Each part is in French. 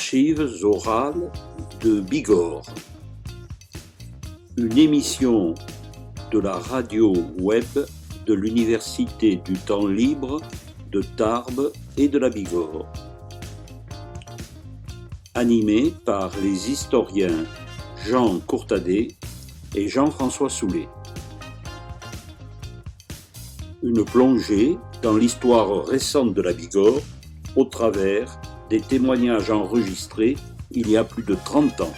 Archives orales de Bigorre, une émission de la radio web de l'Université du Temps Libre de Tarbes et de la Bigorre, animée par les historiens Jean Courtadet et Jean-François Soulet. Une plongée dans l'histoire récente de la Bigorre au travers des témoignages enregistrés il y a plus de 30 ans.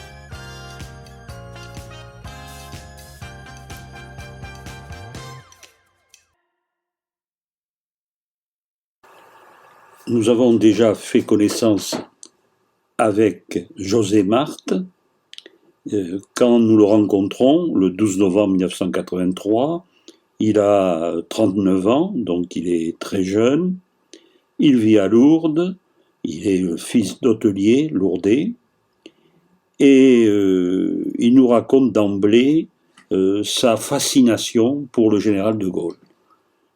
Nous avons déjà fait connaissance avec José Marthe quand nous le rencontrons le 12 novembre 1983. Il a 39 ans, donc il est très jeune. Il vit à Lourdes. Il est le fils d'hôtelier lourdais. Et il nous raconte d'emblée sa fascination pour le général de Gaulle.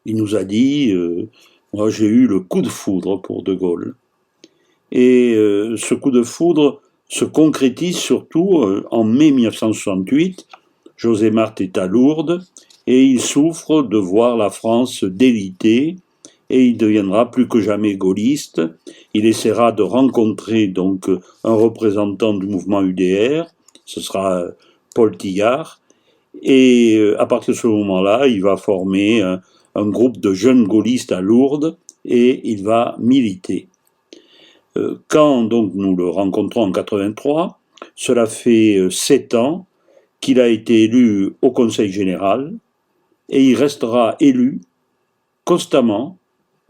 Il nous a dit moi j'ai eu le coup de foudre pour de Gaulle. Et ce coup de foudre se concrétise surtout en mai 1968. José Marthe est à Lourdes et il souffre de voir la France délitée et il deviendra plus que jamais gaulliste. Il essaiera de rencontrer donc un représentant du mouvement UDR, ce sera Paul Tillard, et à partir de ce moment-là, il va former un groupe de jeunes gaullistes à Lourdes et il va militer. Quand donc nous le rencontrons en 83, cela fait 7 ans qu'il a été élu au Conseil général et il restera élu constamment,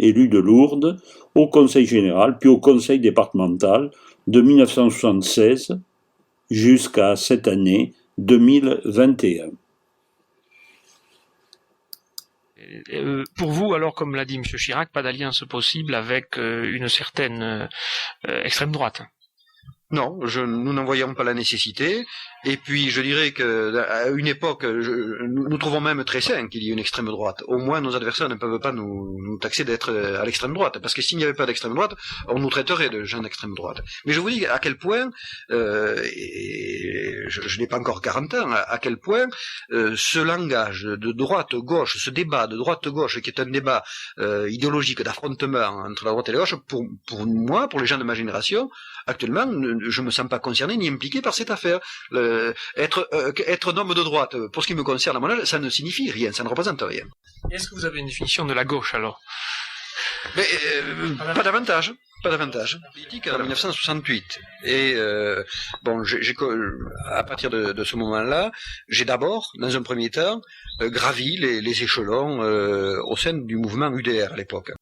élu de Lourdes, au Conseil général, puis au Conseil départemental de 1976 jusqu'à cette année 2021. Pour vous, alors, comme l'a dit M. Chirac, pas d'alliance possible avec une certaine extrême droite? Non, nous n'en voyons pas la nécessité. Et puis, je dirais qu'à une époque, nous trouvons même très sain qu'il y ait une extrême droite. Au moins, nos adversaires ne peuvent pas nous taxer d'être à l'extrême droite. Parce que s'il n'y avait pas d'extrême droite, on nous traiterait de gens d'extrême droite. Mais je vous dis à quel point, et je n'ai pas encore 40 ans, à quel point ce langage de droite-gauche, ce débat de droite-gauche, qui est un débat idéologique d'affrontement entre la droite et la gauche, pour moi, pour les gens de ma génération, actuellement, je me sens pas concerné ni impliqué par cette affaire. Être un homme de droite, pour ce qui me concerne à mon âge, ça ne signifie rien, ça ne représente rien. Est-ce que vous avez une définition de la gauche alors? Mais, pas davantage. Pas davantage. Politique en 1968. Et bon, à partir de ce moment-là, j'ai d'abord, dans un premier temps, gravi les échelons au sein du mouvement UDR à l'époque.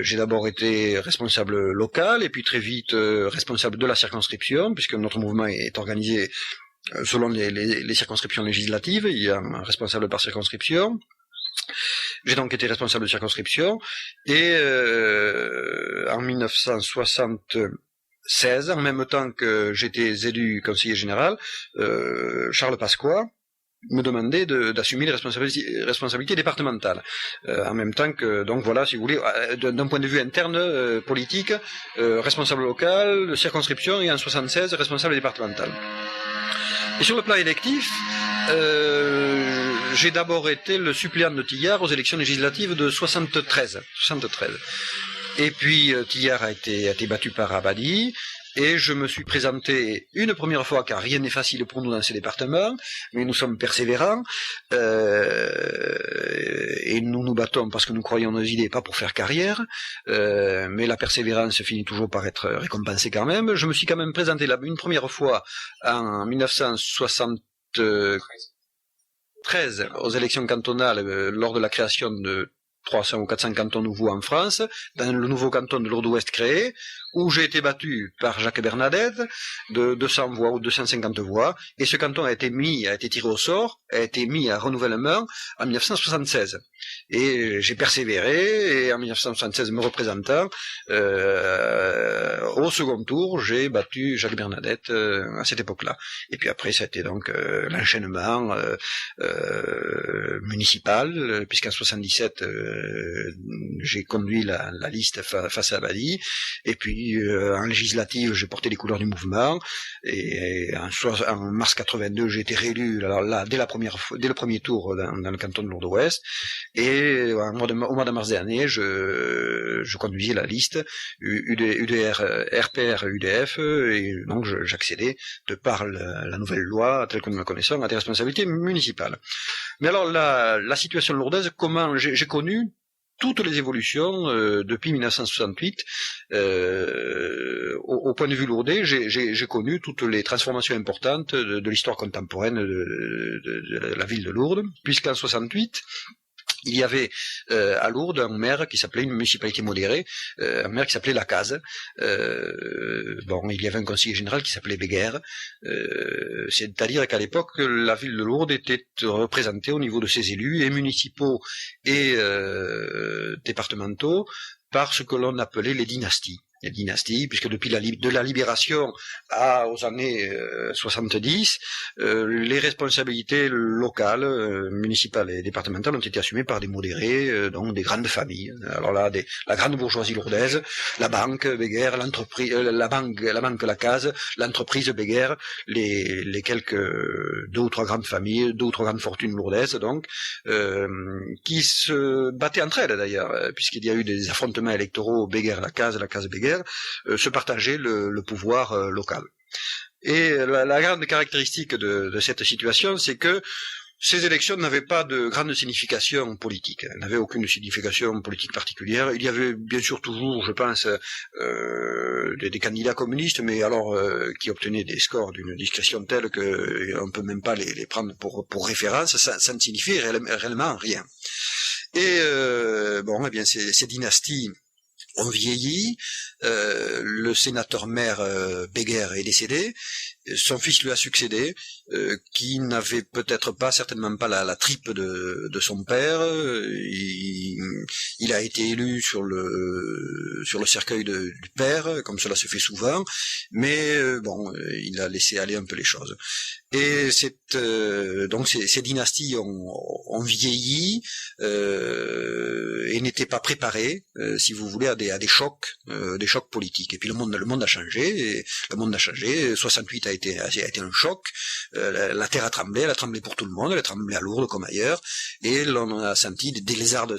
J'ai d'abord été responsable local et puis très vite responsable de la circonscription, puisque notre mouvement est organisé selon les circonscriptions législatives. Il y a un responsable par circonscription. J'ai donc été responsable de circonscription et en 1976, en même temps que j'étais élu conseiller général, Charles Pasqua me demandait d'assumer les responsabilités départementales. En même temps que, donc voilà, si vous voulez, d'un point de vue interne, politique, responsable local, circonscription et en 1976, responsable départemental. Et sur le plan électif, j'ai d'abord été le suppléant de Tillard aux élections législatives de 73. Et puis Tillard a été battu par Abadi. Et je me suis présenté une première fois, car rien n'est facile pour nous dans ces départements, mais nous sommes persévérants, et nous nous battons parce que nous croyons nos idées, pas pour faire carrière, mais la persévérance finit toujours par être récompensée quand même. Je me suis quand même présenté là une première fois en 1973 aux élections cantonales lors de la création de 300 ou 400 cantons nouveaux en France, dans le nouveau canton de Lourdes-Ouest créé, où j'ai été battu par Jacques Bernadette de 200 voix ou 250 voix, et ce canton a été tiré au sort, a été mis à renouvellement en 1976. Et j'ai persévéré, et en 1976, me représentant, au second tour, j'ai battu Jacques Bernadette à cette époque-là. Et puis après, ça a été donc l'enchaînement municipal, puisqu'en 77, j'ai conduit la liste face à Abadi, et puis puis en législative, j'ai porté les couleurs du mouvement, et en mars 82, j'ai été réélu là, dès le premier tour dans le canton de Lourdes-Ouest, et au mois de mars dernier, je conduisais la liste UDR, RPR, UDF, et donc j'accédais de par la nouvelle loi, telle que nous la connaissons, à des responsabilités municipales. Mais alors la situation lourdaise, comment j'ai connu toutes les évolutions depuis 1968. Au point de vue lourdais, j'ai connu toutes les transformations importantes de l'histoire contemporaine de la ville de Lourdes, puisqu'en 68, il y avait à Lourdes un maire qui s'appelait, une municipalité modérée, un maire qui s'appelait Lacaze. Il y avait un conseiller général qui s'appelait Béguerre. C'est-à-dire qu'à l'époque, la ville de Lourdes était représentée au niveau de ses élus, et municipaux et départementaux, par ce que l'on appelait les dynasties. Les dynasties, puisque depuis de la libération aux années 70, les responsabilités locales, municipales et départementales ont été assumées par des modérés, donc des grandes familles. Alors là, la grande bourgeoisie lourdaise, la banque Béguerre, l'entreprise, la banque Lacaze, l'entreprise Béguerre, les quelques deux ou trois grandes familles, deux ou trois grandes fortunes lourdaises, donc, qui se battaient entre elles d'ailleurs, puisqu'il y a eu des affrontements électoraux Béguerre-Lacaze, Lacaze-Béguerre, se partager le pouvoir local. Et la grande caractéristique de cette situation, c'est que ces élections n'avaient pas de grande signification politique, elles n'avaient aucune signification politique particulière. Il y avait bien sûr toujours, je pense, des candidats communistes, mais alors qui obtenaient des scores d'une discrétion telle qu'on ne peut même pas les prendre pour référence, ça ne signifiait réellement rien. Et ces dynasties ont vieilli, le sénateur-maire Béguerre est décédé, son fils lui a succédé, qui n'avait peut-être pas, certainement pas la tripe de son père. Il a été élu sur le cercueil du père, comme cela se fait souvent, mais il a laissé aller un peu les choses. Et donc ces dynasties ont vieilli et n'étaient pas préparées, si vous voulez, à des chocs politiques. Et puis le monde a changé. Et le monde a changé. 68 a été un choc. La terre a tremblé. Elle a tremblé pour tout le monde. Elle a tremblé à Lourdes comme ailleurs. Et l'on a senti des lézardes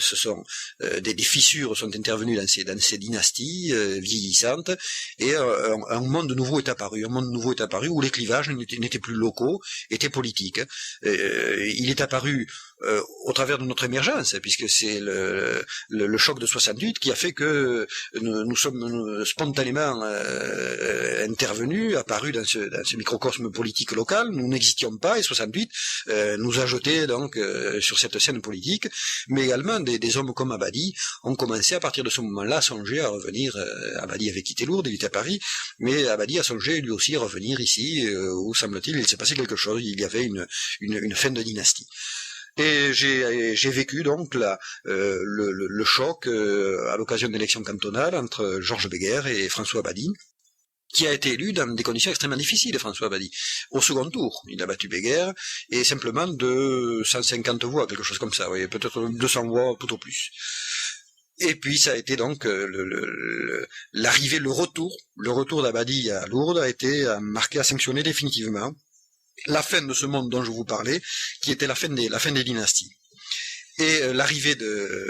des fissures sont intervenues dans ces dynasties vieillissantes. Et un monde nouveau est apparu. Un monde nouveau est apparu où les clivages n'étaient plus locaux, était politique. Il est apparu au travers de notre émergence, puisque c'est le choc de 68 qui a fait que nous sommes spontanément intervenus, apparus dans ce microcosme politique local. Nous n'existions pas, et 68 nous a jetés donc sur cette scène politique, mais également des hommes comme Abadi ont commencé à partir de ce moment-là à songer à revenir. Abadi avait quitté Lourdes, il était à Paris, mais Abadi a songé lui aussi à revenir ici, où semble-t-il il s'est passé quelque chose, il y avait une fin de dynastie. Et j'ai vécu donc le choc à l'occasion de l'élection cantonale entre Georges Béguerre et François Abadi, qui a été élu dans des conditions extrêmement difficiles, François Abadi. Au second tour, il a battu Béguerre, et simplement de 150 voix, quelque chose comme ça, oui, peut-être 200 voix, tout au plus. Et puis ça a été donc l'arrivée, le retour d'Abadi à Lourdes a été marqué, à sanctionner définitivement la fin de ce monde dont je vous parlais, qui était la fin des dynasties. Et l'arrivée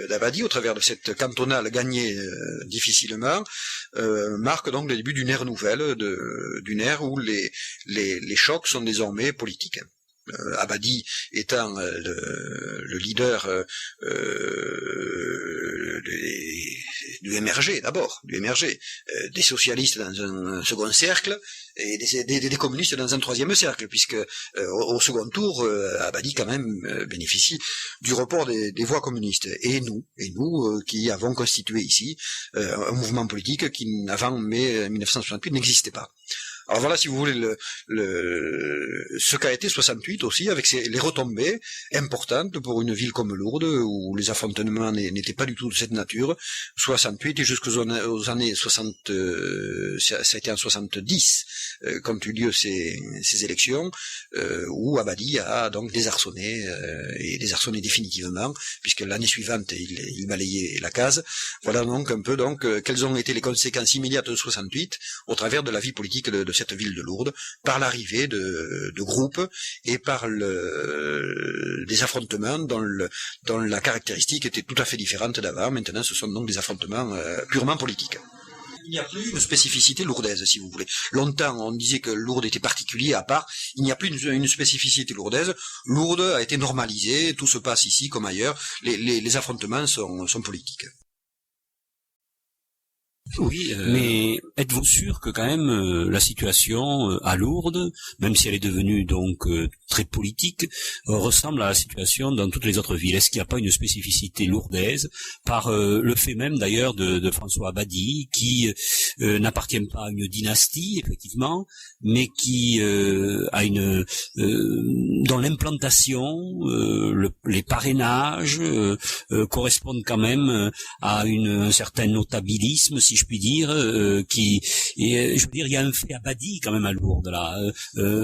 d'Abadi, au travers de cette cantonale gagnée difficilement, marque donc le début d'une ère nouvelle, d'une ère où les chocs sont désormais politiques. Abadi étant le leader du MRG d'abord, des socialistes dans un second cercle et des communistes dans un troisième cercle, puisque au second tour, Abadi quand même bénéficie du report des voix communistes. Et nous qui avons constitué ici un mouvement politique qui, avant mai 1968, n'existait pas. Alors voilà, si vous voulez, ce qu'a été 68 aussi, avec les retombées importantes pour une ville comme Lourdes, où les affrontements n'étaient pas du tout de cette nature. 68 et jusqu'aux années 60, ça a été en 70, quand eut lieu ces élections, où Abadi a donc désarçonné, et désarçonné définitivement, puisque l'année suivante, il balayait la case. Voilà donc un peu quelles ont été les conséquences immédiates de 68 au travers de la vie politique de cette ville de Lourdes, par l'arrivée de groupes et par des affrontements dont la caractéristique était tout à fait différente d'avant. Maintenant, ce sont donc des affrontements purement politiques. Il n'y a plus une spécificité lourdaise, si vous voulez. Longtemps, on disait que Lourdes était particulier, à part. Il n'y a plus une spécificité lourdaise. Lourdes a été normalisée, tout se passe ici comme ailleurs. Les affrontements sont politiques. Oui, mais êtes-vous sûr que quand même la situation à Lourdes, même si elle est devenue donc très politique, ressemble à la situation dans toutes les autres villes? Est-ce qu'il n'y a pas une spécificité lourdaise par le fait même d'ailleurs de François Abadi, qui n'appartient pas à une dynastie effectivement, mais qui a dont l'implantation, les parrainages correspondent quand même à un certain notabilisme, si je puis dire, je veux dire, il y a un fait Abadi quand même à Lourdes là.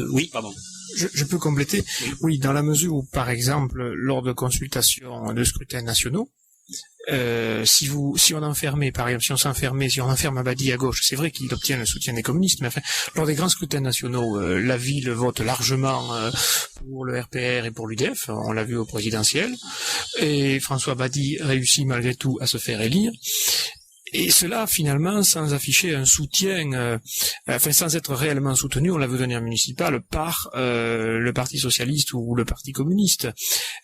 Oui, pardon. Je peux compléter. Oui, dans la mesure où, par exemple, lors de consultations de scrutins nationaux, si on enfermait, par exemple, si on enferme Abadi à gauche, c'est vrai qu'il obtient le soutien des communistes, mais enfin, lors des grands scrutins nationaux, la ville vote largement pour le RPR et pour l'UDF, on l'a vu au présidentiel, et François Abadi réussit malgré tout à se faire élire. Et cela, finalement, sans afficher un soutien, sans être réellement soutenu, on l'a vu dernière municipale, par le Parti socialiste ou le Parti communiste.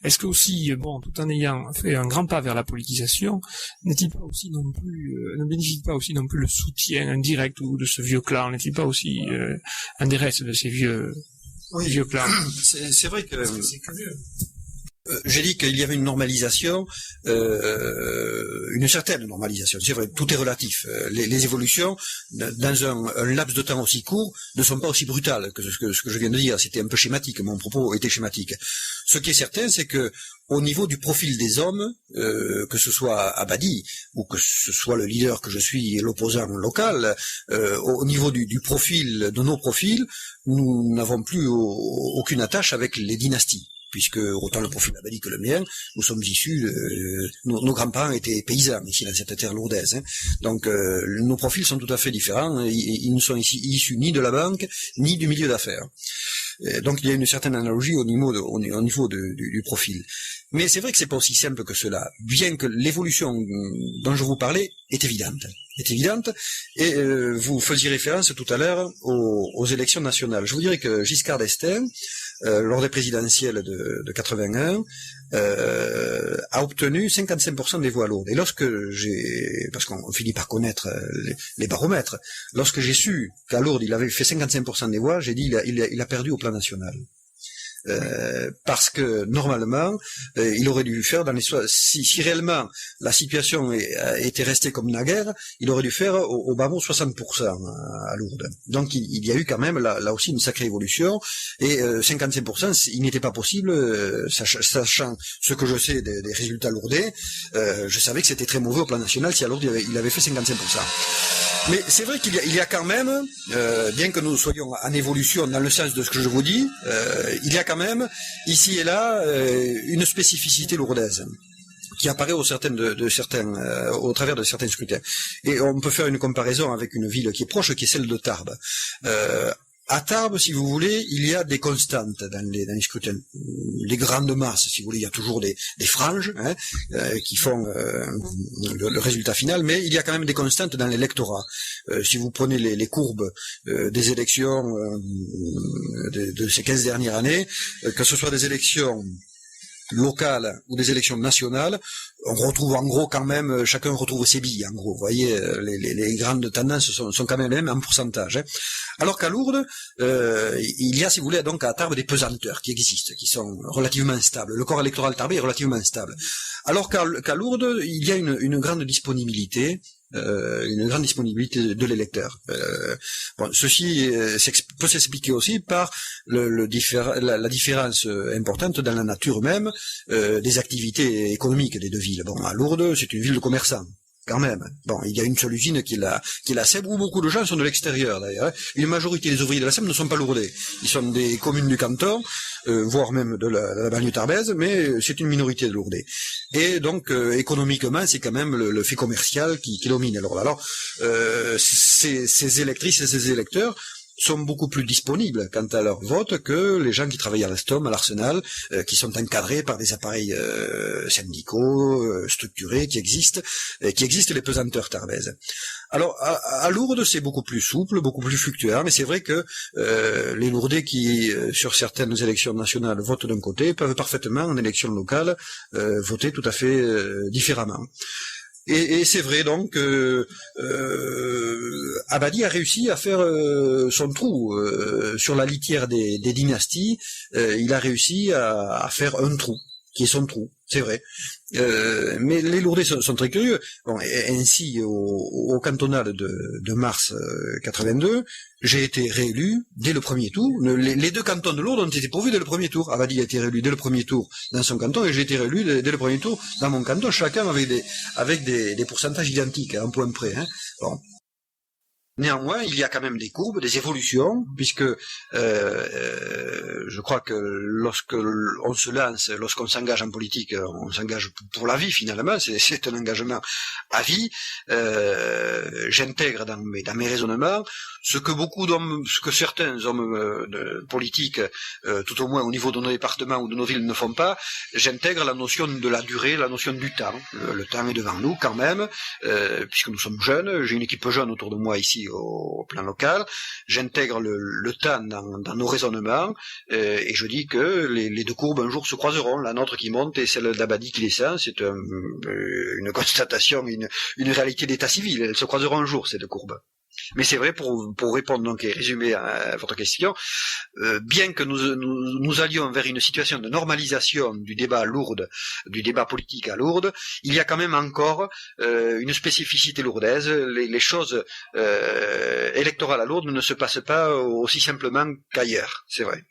Est-ce que aussi, tout en ayant fait un grand pas vers la politisation, n'est-il pas aussi non plus, ne bénéficie pas aussi non plus le soutien indirect ou de ce vieux clan? N'est-il pas aussi un des restes de ces vieux clans? C'est vrai que c'est curieux. J'ai dit qu'il y avait une normalisation, une certaine normalisation. C'est vrai, tout est relatif. Les évolutions, dans un laps de temps aussi court, ne sont pas aussi brutales que ce que je viens de dire. C'était un peu schématique, mon propos était schématique. Ce qui est certain, c'est que au niveau du profil des hommes, que ce soit Abadi ou que ce soit le leader que je suis, l'opposant local, au niveau du profil, de nos profils, nous n'avons plus aucune attache avec les dynasties. Puisque autant le profil Abadi que le mien, nous sommes issus, nos grands-parents étaient paysans ici dans cette terre lourdaise. Donc nos profils sont tout à fait différents. Ils ne sont ici issus ni de la banque ni du milieu d'affaires. Donc il y a une certaine analogie au niveau du profil. Mais c'est vrai que c'est pas aussi simple que cela, bien que l'évolution dont je vous parlais est évidente. Et vous faisiez référence tout à l'heure aux élections nationales. Je vous dirais que Giscard d'Estaing, lors des présidentielles de 81, a obtenu 55% des voix lourdes. Et parce qu'on finit par connaître les baromètres, lorsque j'ai su qu'à Lourdes il avait fait 55% des voix, j'ai dit il a perdu au plan national. Parce que normalement il aurait dû faire si réellement la situation était restée comme naguère, il aurait dû faire au bas mot 60% à Lourdes. Donc il y a eu quand même là aussi une sacrée évolution, et 55% il n'était pas possible, sachant ce que je sais des résultats lourdais, je savais que c'était très mauvais au plan national si à Lourdes il avait fait 55%. Mais c'est vrai qu'il y a quand même, bien que nous soyons en évolution dans le sens de ce que je vous dis, il y a quand même, ici et là, une spécificité lourdaise qui apparaît au travers de certains scrutins. Et on peut faire une comparaison avec une ville qui est proche, qui est celle de Tarbes. À Tarbes, si vous voulez, il y a des constantes dans les scrutins. Les grandes masses, si vous voulez, il y a toujours des franges qui font le résultat final, mais il y a quand même des constantes dans l'électorat. Si vous prenez les courbes des élections de ces 15 dernières années, que ce soit des élections locales ou des élections nationales, on retrouve en gros quand même, chacun retrouve ses billes en gros, vous voyez, les grandes tendances sont quand même les mêmes en pourcentage. Alors qu'à Lourdes, il y a, si vous voulez, donc à Tarbes des pesanteurs qui existent, qui sont relativement stables. Le corps électoral tarbais est relativement stable. Alors qu'à Lourdes, il y a une grande disponibilité une grande disponibilité de l'électeur. Ceci peut s'expliquer aussi par la différence importante dans la nature même des activités économiques des deux villes. À Lourdes, c'est une ville de commerçants. Quand même. Il y a une seule usine qui est la SEB, où beaucoup de gens sont de l'extérieur d'ailleurs. Une majorité des ouvriers de la SEB ne sont pas lourdais. Ils sont des communes du canton, voire même de la banlieue tarbaise, mais c'est une minorité de lourdais. Et donc, économiquement, c'est quand même le fait commercial qui domine. Alors, ces électrices et ces électeurs sont beaucoup plus disponibles quant à leur vote que les gens qui travaillent à l'Alstom, à l'Arsenal, qui sont encadrés par des appareils syndicaux structurés qui existent les pesanteurs tarbaises. Alors à Lourdes, c'est beaucoup plus souple, beaucoup plus fluctuant, mais c'est vrai que les Lourdais qui, sur certaines élections nationales, votent d'un côté, peuvent parfaitement, en élection locale, voter tout à fait différemment. Et c'est vrai donc Abadi a réussi à faire son trou sur la litière des dynasties. Il a réussi à faire un trou qui est son trou, c'est vrai. Mais les Lourdais sont très curieux. Ainsi au cantonal de mars 82, j'ai été réélu dès le premier tour. Les deux cantons de Lourdes ont été pourvus dès le premier tour. Abadi a été réélu dès le premier tour dans son canton et j'ai été réélu dès le premier tour dans mon canton, chacun avec des pourcentages identiques, à un point près. Néanmoins, il y a quand même des courbes, des évolutions, puisque je crois que lorsqu'on s'engage en politique, on s'engage pour la vie finalement, c'est un engagement à vie. J'intègre dans mes raisonnements ce que certains hommes politiques, tout au moins au niveau de nos départements ou de nos villes, ne font pas. J'intègre la notion de la durée, la notion du temps. Le temps est devant nous quand même, puisque nous sommes jeunes. J'ai une équipe jeune autour de moi ici au plan local. J'intègre le temps dans nos raisonnements et je dis que les deux courbes un jour se croiseront. La nôtre qui monte et celle d'Abadi qui descend, c'est une constatation, une réalité d'état civil. Elles se croiseront un jour, ces deux courbes. Mais c'est vrai, pour répondre donc et résumer à votre question, bien que nous allions vers une situation de normalisation du débat à Lourdes, du débat politique à Lourdes, il y a quand même encore une spécificité lourdaise. Les choses électorales à Lourdes ne se passent pas aussi simplement qu'ailleurs, c'est vrai.